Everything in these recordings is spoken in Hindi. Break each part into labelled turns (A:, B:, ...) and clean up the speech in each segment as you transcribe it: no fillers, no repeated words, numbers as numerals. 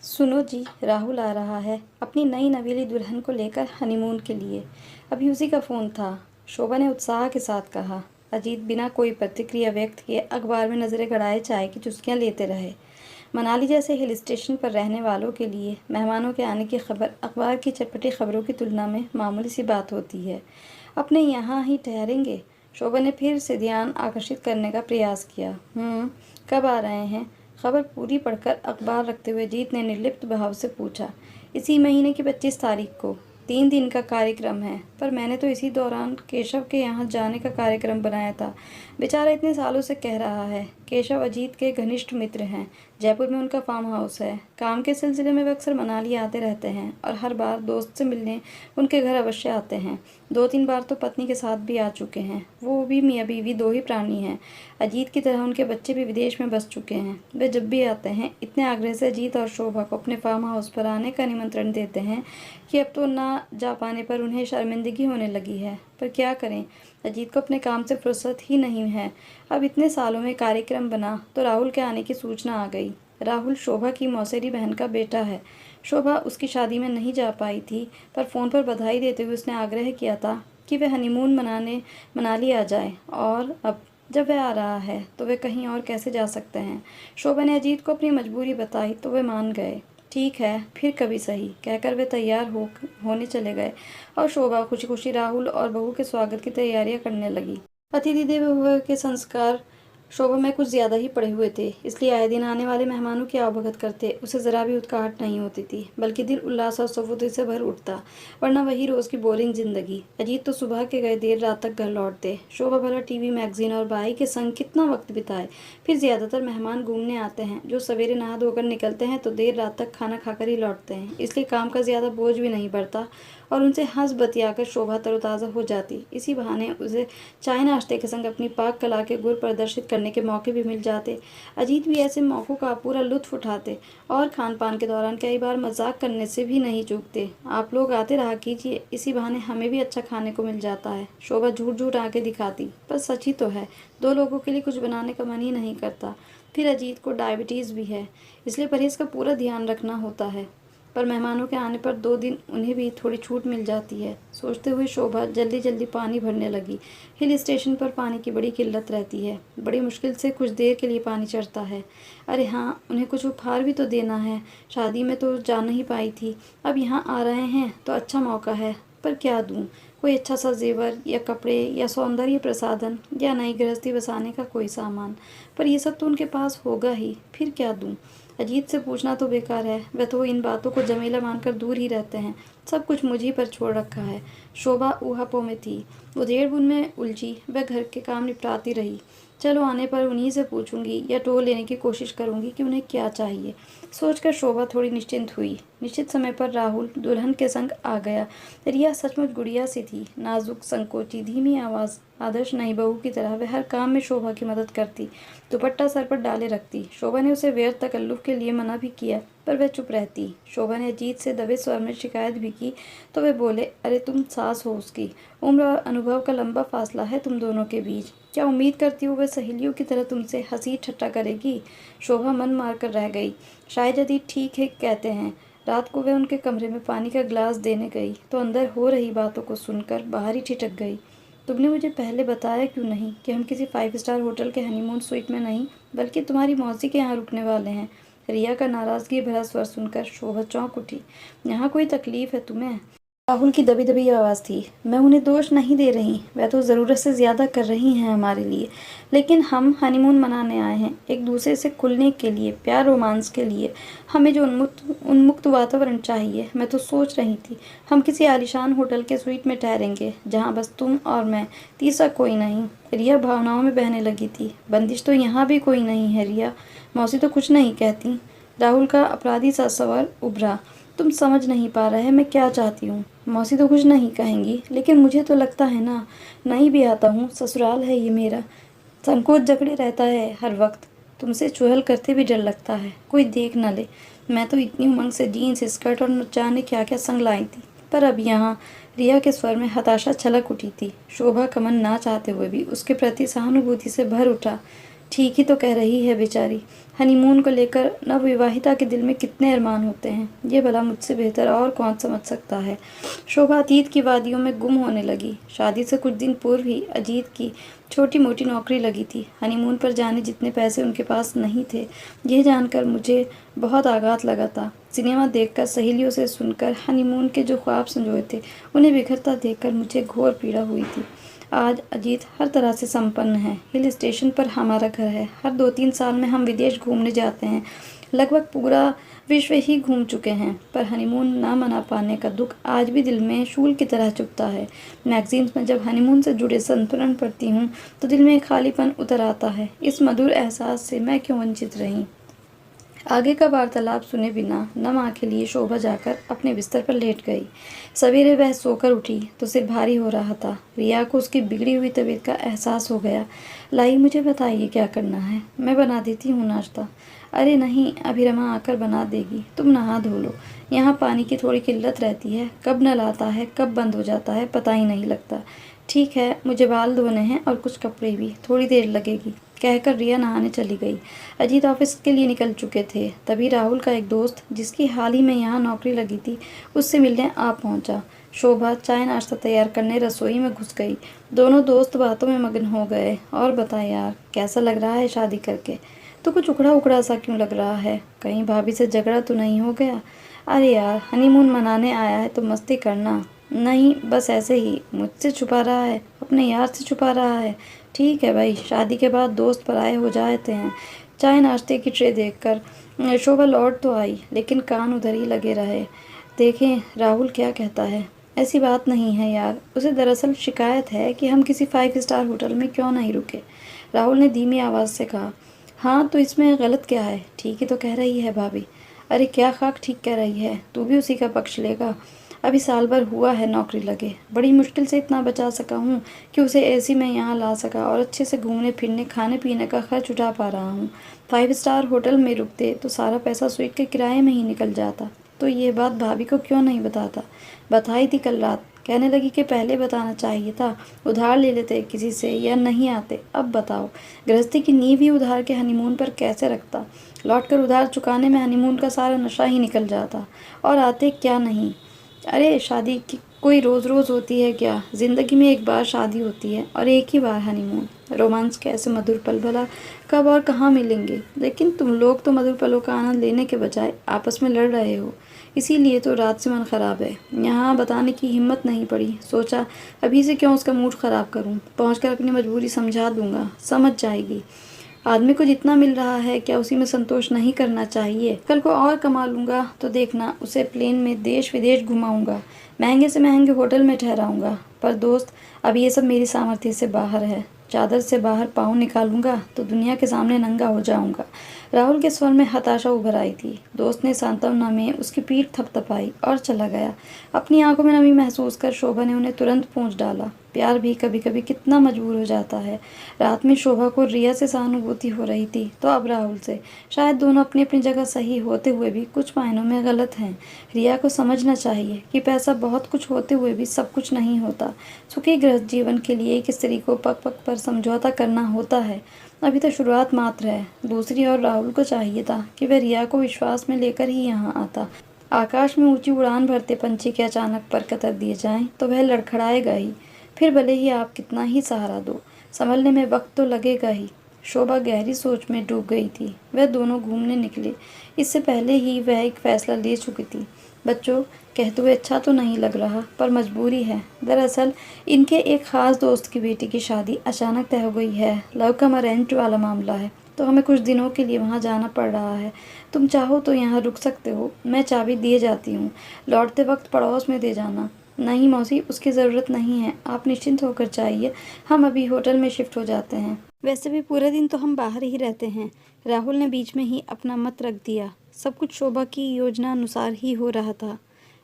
A: सुनो जी, राहुल आ रहा है अपनी नई नवेली दुल्हन को लेकर हनीमून के लिए। अभी उसी का फ़ोन था। शोभा ने उत्साह के साथ कहा। अजीत बिना कोई प्रतिक्रिया व्यक्त किए अखबार में नज़रें गड़ाए चाय की चुस्कियां लेते रहे। मनाली जैसे हिल स्टेशन पर रहने वालों के लिए मेहमानों के आने की खबर अखबार की चटपटी खबरों की तुलना में मामूली सी बात होती है। अपने यहाँ ही ठहरेंगे? शोभा ने फिर से ध्यान आकर्षित करने का प्रयास किया। कब आ रहे हैं? खबर पूरी पढ़कर अखबार रखते हुए जीत ने निर्लिप्त भाव से पूछा। इसी महीने की 25 तारीख को। 3 दिन का कार्यक्रम है, पर मैंने तो इसी दौरान केशव के यहाँ जाने का कार्यक्रम बनाया था। बेचारा इतने सालों से कह रहा है। केशव अजीत के घनिष्ठ मित्र हैं। जयपुर में उनका फार्म हाउस है। काम के सिलसिले में वे अक्सर मनाली आते रहते हैं और हर बार दोस्त से मिलने उनके घर अवश्य आते हैं। 2-3 बार तो पत्नी के साथ भी आ चुके हैं। वो भी मियाँ बीवी दो ही प्राणी हैं। अजीत की तरह उनके बच्चे भी विदेश में बस चुके हैं। वे जब भी आते हैं इतने आग्रह से अजीत और शोभा को अपने फार्म हाउस पर आने का निमंत्रण देते हैं कि अब तो ना जा पाने पर उन्हें शर्मिंदगी होने लगी है। पर क्या करें, अजीत को अपने काम से फुर्सत ही नहीं है। अब इतने सालों में कार्यक्रम बना तो राहुल के आने की सूचना आ गई। राहुल शोभा की मौसेरी बहन का बेटा है। शोभा उसकी शादी में नहीं जा पाई थी, पर फ़ोन पर बधाई देते हुए उसने आग्रह किया था कि वे हनीमून मनाने मनाली आ जाए। और अब जब वह आ रहा है तो वे कहीं और कैसे जा सकते हैं। शोभा ने अजीत को अपनी मजबूरी बताई तो वे मान गए। ठीक है, फिर कभी सही, कहकर वे तैयार होने चले गए और शोभा खुशी खुशी राहुल और बहू के स्वागत की तैयारियां करने लगी। अतिथि देवो भव के संस्कार शोभा में कुछ ज़्यादा ही पड़े हुए थे, इसलिए आए दिन आने वाले मेहमानों की आवभगत करते उसे ज़रा भी उत्कंठा नहीं होती थी, बल्कि दिल उल्लास और स्फूर्ति से भर उठता। वरना वही रोज़ की बोरिंग जिंदगी। अजीत तो सुबह के गए देर रात तक घर लौटते। शोभा भला टीवी, मैगजीन और भाई के संग कितना वक्त बिताए। फिर ज़्यादातर मेहमान घूमने आते हैं, जो सवेरे नहा धोकर निकलते हैं तो देर रात तक खाना खाकर ही लौटते हैं, इसलिए काम का ज़्यादा बोझ भी नहीं बढ़ता और उनसे हंस बतियाकर शोभा तरोताज़ा हो जाती। इसी बहाने उसे चाय नाश्ते के संग अपनी पाक कला के गुर प्रदर्शित करने के मौके भी मिल जाते। अजीत भी ऐसे मौक़ों का पूरा लुत्फ उठाते और खान पान के दौरान कई बार मजाक करने से भी नहीं चूकते। आप लोग आते रहा कीजिए, इसी बहाने हमें भी अच्छा खाने को मिल जाता है। शोभा झूठ झूठ आके दिखाती, पर सच ही तो है। 2 लोगों के लिए कुछ बनाने का मन ही नहीं करता। फिर अजीत को डायबिटीज़ भी है, इसलिए परहेज़ का पूरा ध्यान रखना होता है। पर मेहमानों के आने पर 2 दिन उन्हें भी थोड़ी छूट मिल जाती है। सोचते हुए शोभा जल्दी जल्दी पानी भरने लगी। हिल स्टेशन पर पानी की बड़ी किल्लत रहती है। बड़ी मुश्किल से कुछ देर के लिए पानी चढ़ता है। अरे हाँ, उन्हें कुछ उपहार भी तो देना है। शादी में तो जा नहीं पाई थी, अब यहाँ आ रहे हैं तो अच्छा मौका है। पर क्या दूँ? कोई अच्छा सा जेवर या कपड़े या सौंदर्य प्रसाधन या नई गृहस्थी बसाने का कोई सामान। पर ये सब तो उनके पास होगा ही, फिर क्या दूँ? अजीत से पूछना तो बेकार है, वह तो इन बातों को जमेला मानकर दूर ही रहते हैं। सब कुछ मुझी पर छोड़ रखा है। शोभा ऊहापों में थी। वो देड़-बुन में उलझी, वह घर के काम निपटाती रही। चलो आने पर उन्हीं से पूछूंगी या टोल लेने की कोशिश करूंगी कि उन्हें क्या चाहिए। सोचकर शोभा थोड़ी निश्चिंत हुई। निश्चित समय पर राहुल दुल्हन के संग आ गया। रिया सचमुच गुड़िया सी थी, नाजुक, संकोची, धीमी आवाज़। आदर्श नई बहू की तरह वह हर काम में शोभा की मदद करती, दुपट्टा सर पर डाले रखती। शोभा ने उसे व्यर्थ तकल्लुफ़ के लिए मना भी किया, पर वह चुप रहती। शोभा ने अजीत से दबे स्वर में शिकायत भी की तो वे बोले, अरे तुम सास हो उसकी, उम्र और अनुभव का लंबा फासला है तुम दोनों के बीच। क्या उम्मीद करती हो वह सहेलियों की तरह तुमसे हंसी ठट्टा करेगी? शोभा मन मार कर रह गई। शायद यदि ठीक है कहते हैं। रात को वह उनके कमरे में पानी का गिलास देने गई तो अंदर हो रही बातों को सुनकर बाहर ही ठिठक गई। तुमने मुझे पहले बताया क्यों नहीं कि हम किसी 5 स्टार होटल के हनीमून स्वीट में नहीं, बल्कि तुम्हारी मौसी के यहाँ रुकने वाले हैं? रिया का नाराज़गी भरा स्वर सुनकर शोभा चौंक उठी। यहाँ कोई तकलीफ़ है तुम्हें? राहुल की दबी दबी आवाज़ थी। मैं उन्हें दोष नहीं दे रही, वह तो ज़रूरत से ज़्यादा कर रही हैं हमारे लिए। लेकिन हम हनीमून मनाने आए हैं, एक दूसरे से खुलने के लिए, प्यार रोमांस के लिए। हमें जो उन्मुक्त वातावरण चाहिए। मैं तो सोच रही थी हम किसी आलीशान होटल के स्वीट में ठहरेंगे, जहाँ बस तुम और मैं, तीसरा कोई नहीं। रिया भावनाओं में बहने लगी थी। बंदिश तो यहाँ भी कोई नहीं है रिया, मौसी तो कुछ नहीं कहती। राहुल का अपराधी सा स्वर उभरा। तुम समझ नहीं पा रहे मैं क्या चाहती हूँ। मौसी तो कुछ नहीं कहेंगी, लेकिन मुझे तो लगता है ना, नहीं भी आता हूँ, ससुराल है ये मेरा। संकोच जकड़े रहता है हर वक्त। तुमसे चुहल करते भी डर लगता है, कोई देख न ले। मैं तो इतनी उमंग से जीन्स, स्कर्ट और न जाने क्या क्या संग लाई थी, पर अब यहाँ। रिया के स्वर में हताशा छलक उठी थी। शोभा का मन ना चाहते हुए भी उसके प्रति सहानुभूति से भर उठा। ठीक ही तो कह रही है बेचारी। हनीमून को लेकर नवविवाहिता के दिल में कितने अरमान होते हैं, ये भला मुझसे बेहतर और कौन समझ सकता है। शोभा अतीत की वादियों में गुम होने लगी। शादी से कुछ दिन पूर्व ही अजीत की छोटी मोटी नौकरी लगी थी। हनीमून पर जाने जितने पैसे उनके पास नहीं थे, यह जानकर मुझे बहुत आघात लगा था। सिनेमा देखकर, सहेलियों से सुनकर हनीमून के जो ख्वाब संजोए थे, उन्हें बिखरता देखकर मुझे घोर पीड़ा हुई थी। आज अजीत हर तरह से संपन्न है। हिल स्टेशन पर हमारा घर है। हर 2-3 साल में हम विदेश घूमने जाते हैं। लगभग पूरा विश्व ही घूम चुके हैं, पर हनीमून ना मना पाने का दुख आज भी दिल में शूल की तरह चुभता है। मैगजीन्स में जब हनीमून से जुड़े संस्करण पढ़ती हूँ तो दिल में एक खालीपन उतर आता है। इस मधुर एहसास से मैं क्यों वंचित रही। आगे का वार्तालाप सुने बिना नम आंखें लिए शोभा जाकर अपने बिस्तर पर लेट गई। सवेरे वह सोकर उठी तो सिर भारी हो रहा था। रिया को उसकी बिगड़ी हुई तबीयत का एहसास हो गया। लाई, मुझे बताइए क्या करना है, मैं बना देती हूँ नाश्ता। अरे नहीं, अभी रमा आकर बना देगी, तुम नहा धो लो। यहाँ पानी की थोड़ी किल्लत रहती है, कब नल आता है कब बंद हो जाता है पता ही नहीं लगता। ठीक है, मुझे बाल धोने हैं और कुछ कपड़े भी, थोड़ी देर लगेगी, कहकर रिया नहाने चली गई। अजीत ऑफिस के लिए निकल चुके थे। तभी राहुल का एक दोस्त, जिसकी हाल ही में यहाँ नौकरी लगी थी, उससे मिलने आ पहुँचा। शोभा चाय नाश्ता तैयार करने रसोई में घुस गई। दोनों दोस्त बातों में मगन हो गए। और बता यार, कैसा लग रहा है शादी करके? तो कुछ उखड़ा उखड़ा सा क्यों लग रहा है? कहीं भाभी से झगड़ा तो नहीं हो गया? अरे यार, हनीमून मनाने आया है तो मस्ती करना। नहीं, बस ऐसे ही। मुझसे छुपा रहा है, अपने यार से छुपा रहा है। ठीक है भाई, शादी के बाद दोस्त पराये हो जाते हैं। चाय नाश्ते की ट्रे देखकर शोभा लौट तो आई, लेकिन कान उधर ही लगे रहे। देखें राहुल क्या कहता है। ऐसी बात नहीं है यार, उसे दरअसल शिकायत है कि हम किसी 5 स्टार होटल में क्यों नहीं रुके। राहुल ने धीमी आवाज़ से कहा। हाँ तो इसमें गलत क्या है? ठीक ही तो कह रही है भाभी। अरे क्या खाक ठीक कह रही है, तू भी उसी का पक्ष लेगा? अभी साल भर हुआ है नौकरी लगे, बड़ी मुश्किल से इतना बचा सका हूँ कि उसे एसी में यहाँ ला सका और अच्छे से घूमने फिरने खाने पीने का खर्च उठा पा रहा हूँ। 5 स्टार होटल में रुकते तो सारा पैसा स्वीट के किराए में ही निकल जाता। तो ये बात भाभी को क्यों नहीं बताता? बताई थी कल रात, कहने लगी कि पहले बताना चाहिए था, उधार ले लेते किसी से या नहीं आते। अब बताओ, गृहस्थी की नींव ही उधार के हनीमून पर कैसे रखता? लौटकर उधार चुकाने में हनीमून का सारा नशा ही निकल जाता। और आते क्या नहीं। अरे शादी की कोई रोज़ रोज़ होती है क्या? ज़िंदगी में एक बार शादी होती है और एक ही बार हनीमून। रोमांस के ऐसे मधुर पल भला कब और कहाँ मिलेंगे? लेकिन तुम लोग तो मधुर पलों का आनंद लेने के बजाय आपस में लड़ रहे हो। इसीलिए तो रात से मन ख़राब है। यहाँ बताने की हिम्मत नहीं पड़ी। सोचा अभी से क्यों उसका मूड ख़राब करूँ, पहुँचकर अपनी मजबूरी समझा दूँगा, समझ जाएगी। आदमी को जितना मिल रहा है क्या उसी में संतोष नहीं करना चाहिए? कल को और कमा लूँगा तो देखना, उसे प्लेन में देश विदेश घुमाऊँगा, महंगे से महंगे होटल में ठहराऊँगा। पर दोस्त, अब ये सब मेरी सामर्थ्य से बाहर है। चादर से बाहर पाँव निकालूंगा तो दुनिया के सामने नंगा हो जाऊंगा। राहुल के स्वर में हताशा उभर आई थी। दोस्त ने सांत्वना में उसकी पीठ थपथपाई और चला गया। अपनी आंखों में नमी महसूस कर शोभा ने उन्हें तुरंत पूंछ डाला। प्यार भी कभी कभी कितना मजबूर हो जाता है। रात में शोभा को रिया से सहानुभूति हो रही थी तो अब राहुल से। शायद दोनों अपनी अपनी जगह सही होते हुए भी कुछ मायनों में गलत हैं। रिया को समझना चाहिए कि पैसा बहुत कुछ होते हुए भी सब कुछ नहीं होता। सुखी गृहस्थ जीवन के लिए एक स्त्री को पग पग पर समझौता करना होता है। अभी तो शुरुआत मात्र है। दूसरी ओर राहुल को चाहिए था कि वह रिया को विश्वास में लेकर ही यहाँ आता। आकाश में ऊंची उड़ान भरते पंछी के अचानक पर कतर दिए जाएं तो वह लड़खड़ाएगा ही। फिर भले ही आप कितना ही सहारा दो, संभलने में वक्त तो लगेगा ही। शोभा गहरी सोच में डूब गई थी। वह दोनों घूमने निकले। इससे पहले ही वह एक फैसला ले चुकी थी। बच्चों, कहते हुए अच्छा तो नहीं लग रहा, पर मजबूरी है। दरअसल इनके एक ख़ास दोस्त की बेटी की शादी अचानक तय हो गई है। लव कम अरेंज वाला मामला है, तो हमें कुछ दिनों के लिए वहाँ जाना पड़ रहा है। तुम चाहो तो यहाँ रुक सकते हो, मैं चाबी दिए जाती हूँ। लौटते वक्त पड़ोस में दे जाना। नहीं मौसी, उसकी ज़रूरत नहीं है, आप निश्चिंत होकर जाइए, हम अभी होटल में शिफ्ट हो जाते हैं। वैसे भी पूरे दिन तो हम बाहर ही रहते हैं। राहुल ने बीच में ही अपना मत रख दिया। सब कुछ शोभा की योजना अनुसार ही हो रहा था।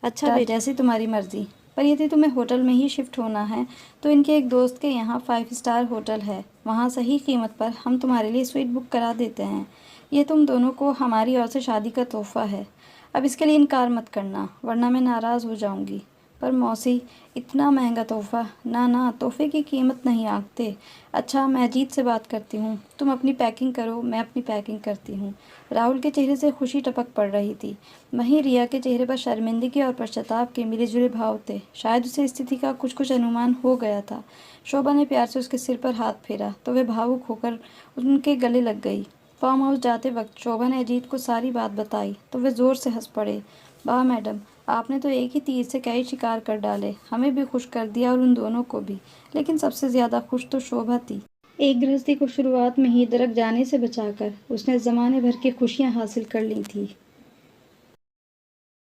A: अच्छा बेटा, जैसी तुम्हारी मर्जी, पर यदि तुम्हें होटल में ही शिफ्ट होना है तो इनके एक दोस्त के यहाँ 5 स्टार होटल है, वहाँ सही कीमत पर हम तुम्हारे लिए स्वीट बुक करा देते हैं। ये तुम दोनों को हमारी ओर से शादी का तोहफा है। अब इसके लिए इनकार मत करना, वरना मैं नाराज़ हो जाऊँगी। पर मौसी, इतना महंगा तोहफ़ा, ना ना, तोहफ़े की कीमत नहीं आंकते। अच्छा, मैं अजीत से बात करती हूँ, तुम अपनी पैकिंग करो, मैं अपनी पैकिंग करती हूँ। राहुल के चेहरे से खुशी टपक पड़ रही थी। वहीं रिया के चेहरे पर शर्मिंदगी और पश्चाताप के मिले-जुले भाव थे। शायद उसे स्थिति का कुछ-कुछ अनुमान हो गया था। शोभा ने प्यार से उसके सिर पर हाथ फेरा, तो वह भावुक होकर उनके गले लग गई। फार्म हाउस जाते वक्त शोभा ने अजीत को सारी बात बताई, तो वे ज़ोर से हंस पड़े। वाह मैडम, आपने तो एक ही तीर से कई शिकार कर डाले, हमें भी खुश कर दिया और उन दोनों को भी। लेकिन सबसे ज़्यादा खुश तो शोभा थी। एक गृहस्थी को शुरुआत में ही दरक जाने से बचाकर उसने ज़माने भर की खुशियाँ हासिल कर ली थी।